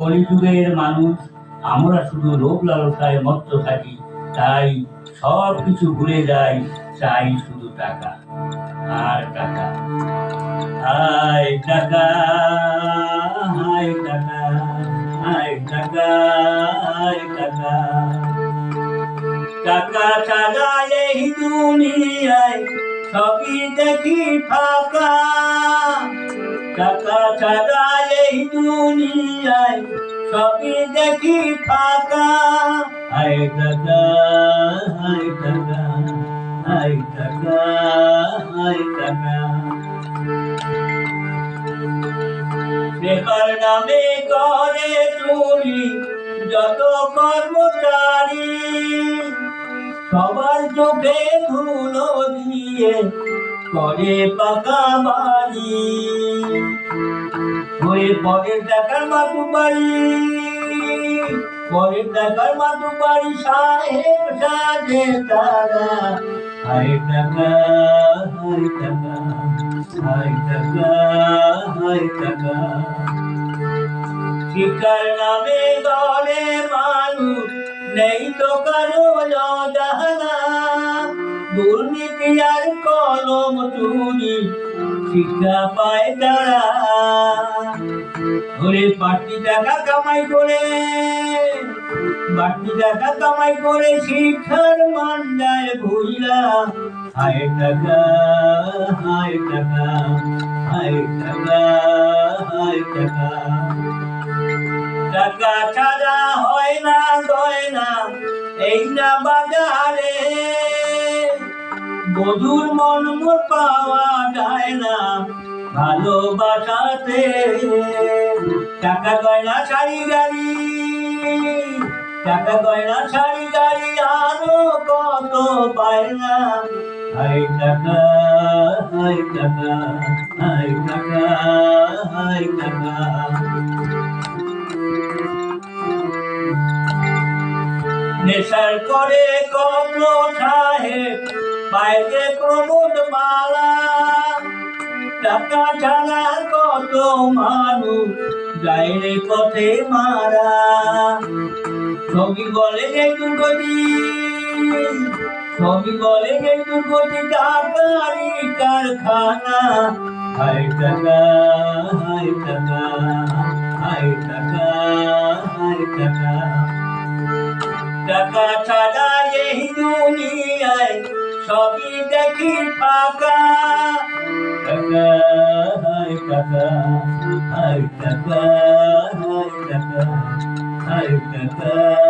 কলিযুগের মানুষ আমরা শুধু লোভ লালসায় মত্ত থাকি, তাই সব কিছু ভুলে যাই, চাই শুধু টাকা আর টাকা। হায় টাকা, হায় টাকা, হায় টাকা, হায় টাকা। টাকা ছাড়া এই দুনিয়ায় সবই দেখি ফাঁকা। টাকা ছাড়া এই দুনিয়ায় সবই দেখি ফাঁকা। হায় টাকা, হায় টাকা, হায় টাকা, হায় টাকা। সেবার নামে করে চুরি যত কর্মচারী, সবার চোখে ধুলো দিয়ে করে পাকা বাড়ি। হয়ে পরের টাকার মাতুবাড়ি, পরের টাকার মাতুবাড়ি সাহেব সাজে তারা। হায় টাকা, হায় টাকা, হায় টাকা, হায় টাকা। শিক্ষার নামে গড়ে মানুষ নেই তো কারো জানা। দুর্নীতি আর কলম চুরি শিক্ষা পায় তারা। ওরে বাড়তি টাকা কামাই করে, বাড়তি টাকা কামাই করে শিক্ষার মান যায় ভুইলা। হায় টাকা, হায় টাকা, হায় টাকা, হায় টাকা। টাকা ছাড়া হয় না গয়না এই না বাজারে, বধুর মন মোর পাওয়া যায় না ভালোবাসাতে। টাকা গয়না শাড়ি গাড়ি, টাকা গয়না শাড়ি গাড়ি আরো কত পায় না। হায় টাকা, হায় টাকা, হায় টাকা, হায় টাকা। নেশার করে কত সাহেব বাইরে প্রমোদ মালা। টাকা ছাড়া কত মানুষ যায় রে পথে মারা। সবই বলে যে দুর্গতি, সবই বলে যে দুর্গতি টাকারই কারখানা। হায় টাকা, হায় টাকা, হায় টাকা, হায় টাকা। টাকা ছাড়া এই দুনিয়ায় সবই দেখি ফাঁকা। টাকা, হায় টাকা, হায় টাকা, হায় টাকা, হায় টাকা।